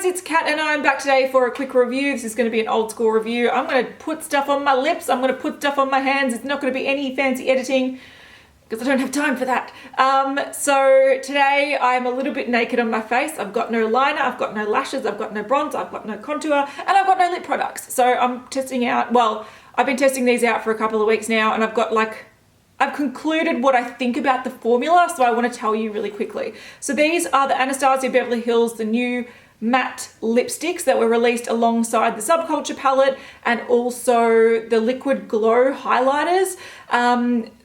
it's Kat and I'm back today for a quick review. This is going to be an old school review. I'm going to put stuff on my lips. I'm going to put stuff on my hands. It's not going to be any fancy editing because I don't have time for that. So today I'm a little bit naked on my face. I've got no liner, I've got no lashes, I've got no bronze, I've got no contour, and I've got no lip products. So I'm testing out, well, I've been testing these out for a couple of weeks now, and I've concluded what I think about the formula, so I want to tell you really quickly. So these are the Anastasia Beverly Hills, the new matte lipsticks that were released alongside the Subculture palette and also the Liquid Glow highlighters.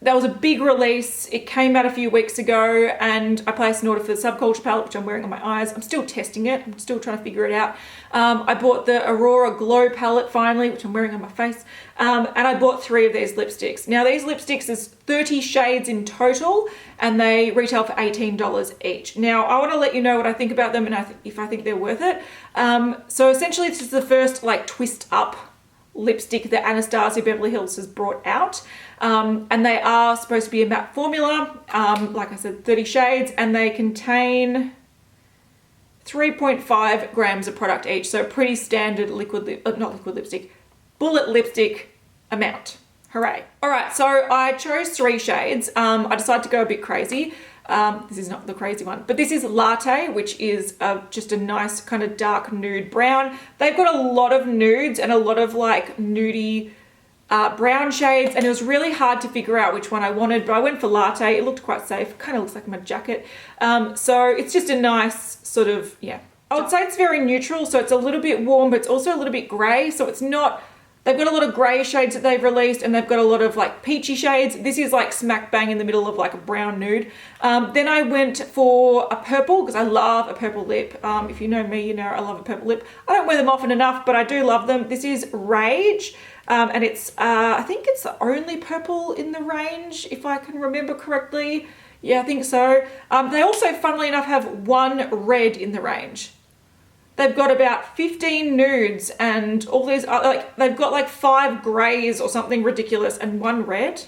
That was a big release. It came out a few weeks ago and I placed an order for the Subculture palette, which I'm wearing on my eyes. I'm still testing it. I'm still trying to figure it out. I bought the Aurora Glow palette finally, which I'm wearing on my face. And I bought 3 of these lipsticks. Now these lipsticks is 30 shades in total and they retail for $18 each. Now I want to let you know what I think about them and if I think they're worth it. So essentially this is the first like twist up lipstick that Anastasia Beverly Hills has brought out. And they are supposed to be a matte formula, like I said, 30 shades, and they contain 3.5 grams of product each. So pretty standard bullet lipstick amount. Hooray. All right, so I chose 3 shades. I decided to go a bit crazy. This is not the crazy one, but this is Latte, which is just a nice kind of dark nude brown. They've got a lot of nudes and a lot of like nudie brown shades, and it was really hard to figure out which one I wanted, but I went for Latte. It looked quite safe, kind of looks like my jacket. So it's just a nice sort of, yeah. I would say it's very neutral, so it's a little bit warm, but it's also a little bit gray, so it's not, they've got a lot of grey shades that they've released and they've got a lot of like peachy shades. This is like smack bang in the middle of like a brown nude. Then I went for a purple because I love a purple lip. If you know me, you know I love a purple lip. I don't wear them often enough, but I do love them. This is Rage and it's, I think it's the only purple in the range if I can remember correctly. Yeah, I think so. They also, funnily enough, have 1 red in the range. They've got about 15 nudes and all these, like they've got like 5 greys or something ridiculous and 1 red.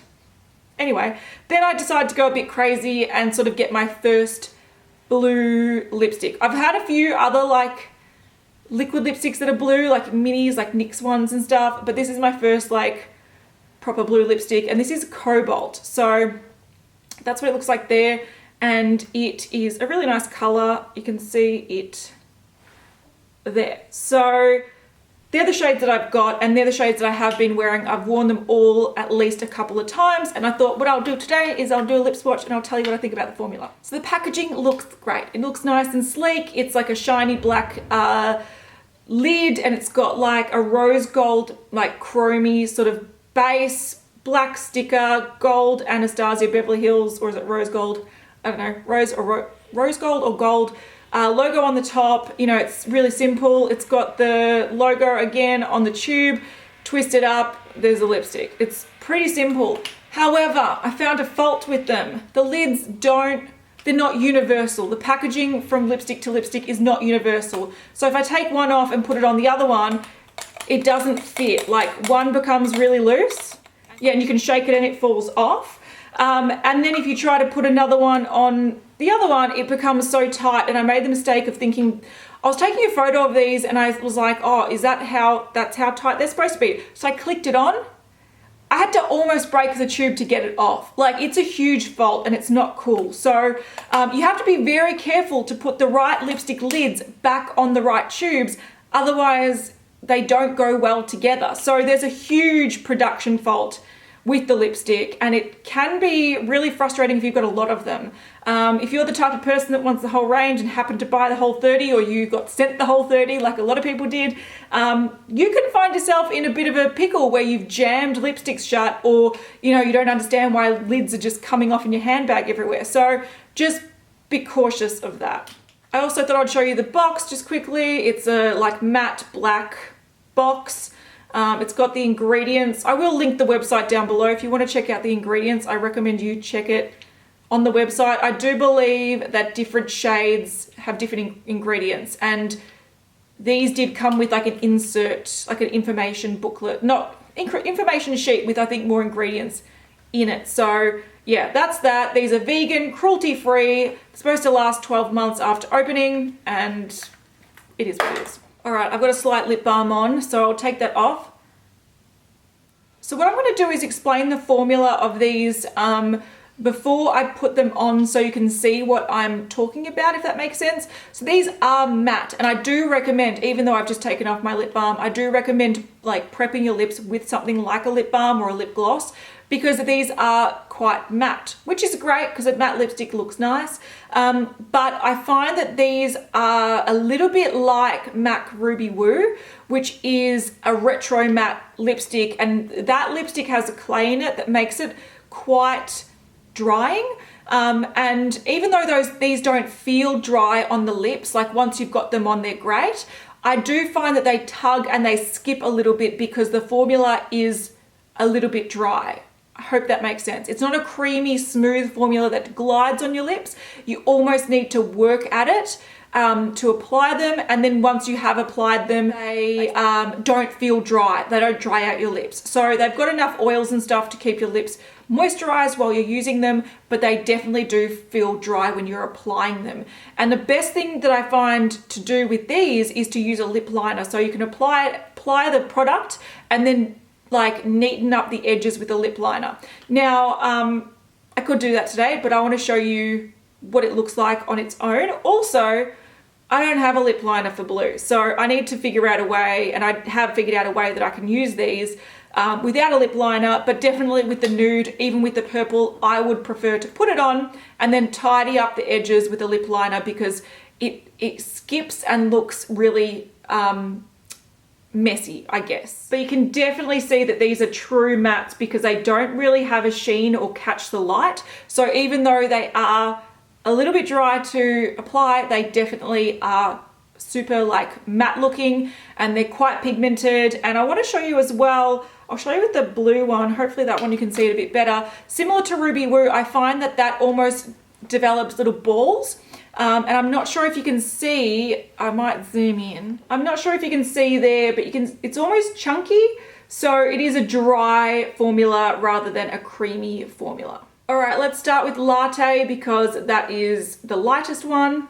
Anyway, then I decided to go a bit crazy and sort of get my first blue lipstick. I've had a few other like liquid lipsticks that are blue, like minis, like NYX ones and stuff, but this is my first like proper blue lipstick, and this is Cobalt. So that's what it looks like there, and it is a really nice color. You can see it there. So they're the shades that I've got and they're the shades that I have been wearing. I've worn them all at least a couple of times, and I thought what I'll do today is I'll do a lip swatch and I'll tell you what I think about the formula. So the packaging looks great. It looks nice and sleek. It's like a shiny black lid, and it's got like a rose gold, like chromy sort of base, black sticker, gold Anastasia Beverly Hills, or is it rose gold? I don't know, rose gold or gold. Logo on the top. You know, it's really simple. It's got the logo again on the tube, twisted up, there's a lipstick. It's pretty simple. However, I found a fault with them. The lids they're not universal. The packaging from lipstick to lipstick is not universal. So if I take one off and put it on the other one, it doesn't fit. Like one becomes really loose. Yeah, and you can shake it and it falls off. And then if you try to put another one on the other one, it becomes so tight, and I made the mistake of thinking, I was taking a photo of these and I was like, oh, that's how tight they're supposed to be. So I clicked it on. I had to almost break the tube to get it off. Like, it's a huge fault and it's not cool. So you have to be very careful to put the right lipstick lids back on the right tubes. Otherwise they don't go well together. So there's a huge production fault with the lipstick, and it can be really frustrating if you've got a lot of them. If you're the type of person that wants the whole range and happened to buy the whole 30, or you got sent the whole 30 like a lot of people did, you can find yourself in a bit of a pickle where you've jammed lipsticks shut, or you don't understand why lids are just coming off in your handbag everywhere. So just be cautious of that. I also thought I'd show you the box just quickly. It's a like matte black box. It's got the ingredients. I will link the website down below. If you want to check out the ingredients, I recommend you check it on the website. I do believe that different shades have different ingredients, and these did come with like an insert, like an information booklet, not information sheet with I think more ingredients in it. So yeah, that's that. These are vegan, cruelty free, supposed to last 12 months after opening, and it is what it is. All right, I've got a slight lip balm on, so I'll take that off. So what I'm going to do is explain the formula of these before I put them on so you can see what I'm talking about, if that makes sense. So these are matte, and I do recommend, even though I've just taken off my lip balm, I do recommend like prepping your lips with something like a lip balm or a lip gloss, because these are quite matte, which is great because a matte lipstick looks nice. But I find that these are a little bit like MAC Ruby Woo, which is a retro matte lipstick, and that lipstick has a clay in it that makes it quite drying. And even though these don't feel dry on the lips, like once you've got them on, they're great. I do find that they tug and they skip a little bit because the formula is a little bit dry. I hope that makes sense. It's not a creamy, smooth formula that glides on your lips. You almost need to work at it to apply them, and then once you have applied them, they don't feel dry. They don't dry out your lips. So they've got enough oils and stuff to keep your lips moisturized while you're using them, but they definitely do feel dry when you're applying them. And the best thing that I find to do with these is to use a lip liner. So you can apply the product and then like neaten up the edges with a lip liner. Now, I could do that today, but I want to show you what it looks like on its own. Also, I don't have a lip liner for blue, so I need to figure out a way, and I have figured out a way that I can use these without a lip liner, but definitely with the nude, even with the purple, I would prefer to put it on and then tidy up the edges with a lip liner, because it skips and looks really messy, I guess. But you can definitely see that these are true mattes because they don't really have a sheen or catch the light. So even though they are a little bit dry to apply, they definitely are super like matte looking, and they're quite pigmented. And I want to show you as well, I'll show you with the blue one, hopefully that one you can see it a bit better. Similar to Ruby Woo, I find that almost develops little balls. And I'm not sure if you can see, I might zoom in. I'm not sure if you can see there, but it's almost chunky. So it is a dry formula rather than a creamy formula. All right, let's start with Latte because that is the lightest one.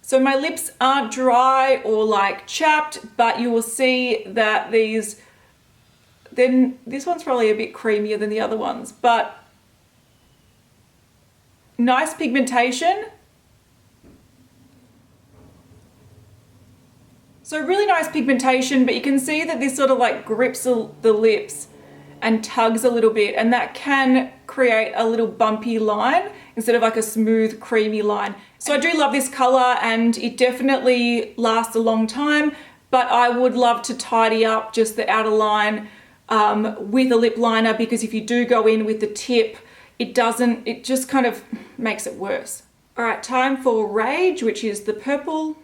So my lips aren't dry or like chapped, but you will see that this one's probably a bit creamier than the other ones, but nice pigmentation. So really nice pigmentation, but you can see that this sort of like grips the lips and tugs a little bit, and that can create a little bumpy line instead of like a smooth creamy line. So I do love this color, and it definitely lasts a long time, but I would love to tidy up just the outer line with a lip liner, because if you do go in with the tip, it just kind of makes it worse. All right, time for Rage, which is the purple.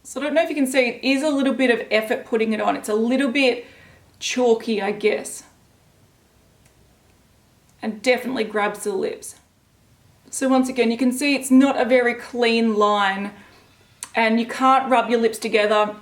So I don't know if you can see, it is a little bit of effort putting it on. It's a little bit chalky, I guess. And definitely grabs the lips. So once again, you can see it's not a very clean line, and you can't rub your lips together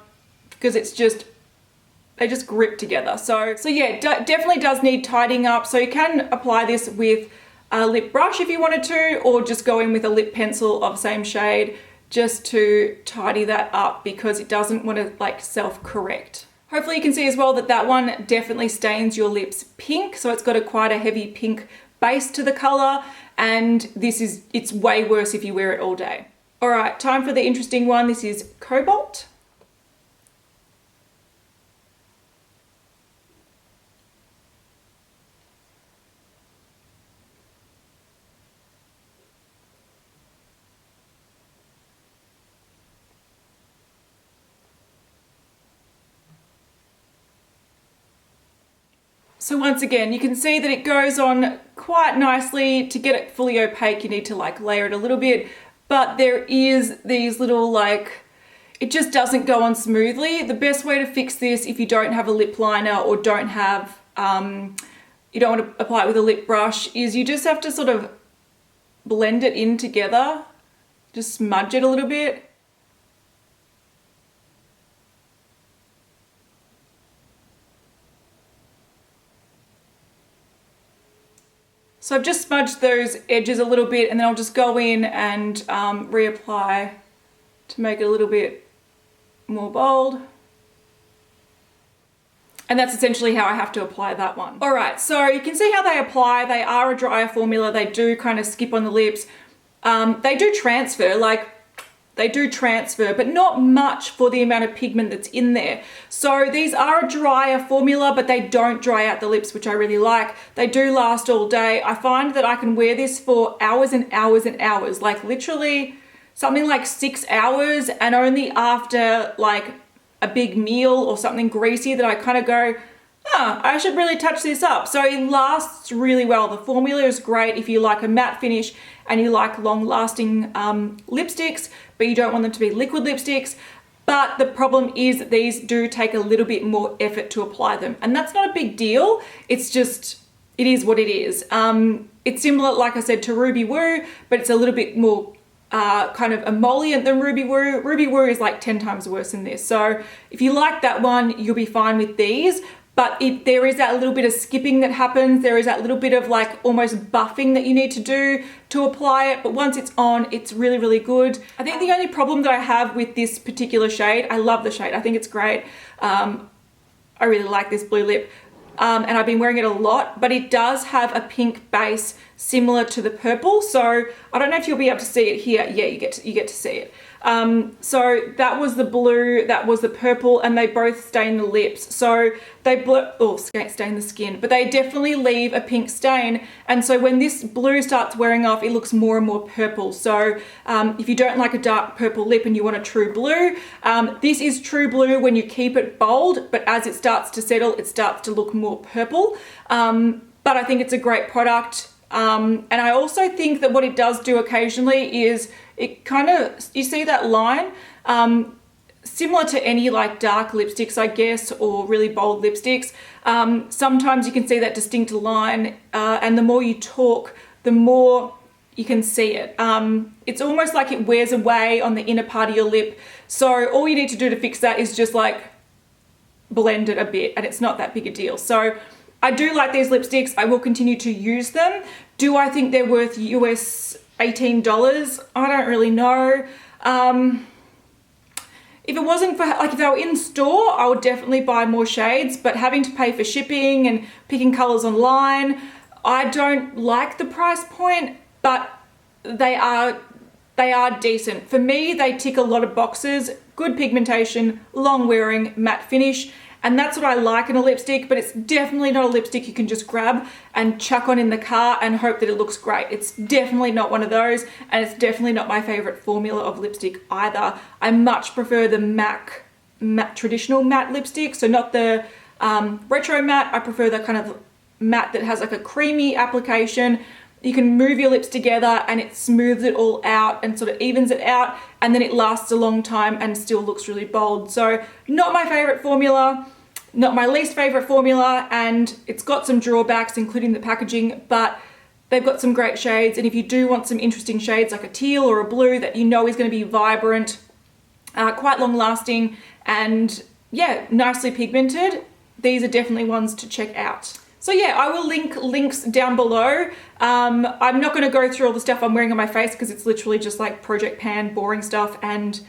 because they just grip together. So yeah, it definitely does need tidying up. So you can apply this with a lip brush if you wanted to, or just go in with a lip pencil of same shade just to tidy that up, because it doesn't want to like self-correct. Hopefully you can see as well that one definitely stains your lips pink. So it's got quite a heavy pink base to the color, and it's way worse if you wear it all day. All right, time for the interesting one. This is Cobalt. So once again, you can see that it goes on quite nicely. To get it fully opaque, you need to like layer it a little bit, but there is these little it just doesn't go on smoothly. The best way to fix this, if you don't have a lip liner or don't have, you don't want to apply it with a lip brush, is you just have to sort of blend it in together, just smudge it a little bit. So I've just smudged those edges a little bit, and then I'll just go in and reapply to make it a little bit more bold. And that's essentially how I have to apply that one. All right, so you can see how they apply. They are a drier formula. They do kind of skip on the lips. They do transfer, but not much for the amount of pigment that's in there. So these are a drier formula, but they don't dry out the lips, which I really like. They do last all day. I find that I can wear this for hours and hours and hours, like literally something like 6 hours, and only after like a big meal or something greasy that I kind of go, I should really touch this up. So it lasts really well. The formula is great if you like a matte finish and you like long lasting lipsticks, but you don't want them to be liquid lipsticks. But the problem is that these do take a little bit more effort to apply them. And that's not a big deal. It's just, it is what it is. It's similar, like I said, to Ruby Woo, but it's a little bit more kind of emollient than Ruby Woo. Ruby Woo is like 10 times worse than this. So if you like that one, you'll be fine with these. But there is that little bit of skipping that happens. There is that little bit of like almost buffing that you need to do to apply it. But once it's on, it's really, really good. I think the only problem that I have with this particular shade, I love the shade. I think it's great. I really like this blue lip. And I've been wearing it a lot, but it does have a pink base similar to the purple. So I don't know if you'll be able to see it here. Yeah, you get to see it. So that was the blue, that was the purple, and they both stain the lips. So they stain the skin, but they definitely leave a pink stain. And so when this blue starts wearing off, it looks more and more purple. So if you don't like a dark purple lip and you want a true blue, this is true blue when you keep it bold, but as it starts to settle, it starts to look more purple. But I think it's a great product. And I also think that what it does do occasionally is it kind of, you see that line, similar to any like dark lipsticks, I guess, or really bold lipsticks. Sometimes you can see that distinct line, and the more you talk, the more you can see it. It's almost like it wears away on the inner part of your lip. So all you need to do to fix that is just like blend it a bit, and it's not that big a deal. So I do like these lipsticks. I will continue to use them. Do I think they're worth US $18? I don't really know. If it wasn't for, like if they were in store, I would definitely buy more shades, but having to pay for shipping and picking colors online, I don't like the price point, but they are decent. For me, they tick a lot of boxes: good pigmentation, long wearing, matte finish. And that's what I like in a lipstick, but it's definitely not a lipstick you can just grab and chuck on in the car and hope that it looks great. It's definitely not one of those, and it's definitely not my favorite formula of lipstick either. I much prefer the MAC traditional matte lipstick, so not the retro matte. I prefer the kind of matte that has like a creamy application. You can move your lips together and it smooths it all out and sort of evens it out, and then it lasts a long time and still looks really bold. So not my favorite formula, not my least favorite formula, and it's got some drawbacks, including the packaging, but they've got some great shades. And if you do want some interesting shades like a teal or a blue that you know is going to be vibrant, quite long lasting, and yeah, nicely pigmented, these are definitely ones to check out. So yeah, I will link links down below. I'm not going to go through all the stuff I'm wearing on my face because it's literally just like Project Pan, boring stuff, and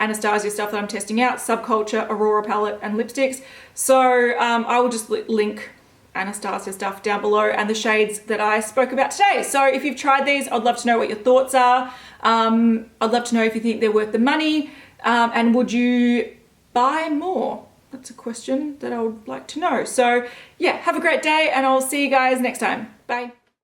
Anastasia stuff that I'm testing out, Subculture, Aurora palette, and lipsticks. So I will just link Anastasia stuff down below and the shades that I spoke about today. So if you've tried these, I'd love to know what your thoughts are. I'd love to know if you think they're worth the money, and would you buy more? That's a question that I would like to know. So yeah, have a great day, and I'll see you guys next time. Bye.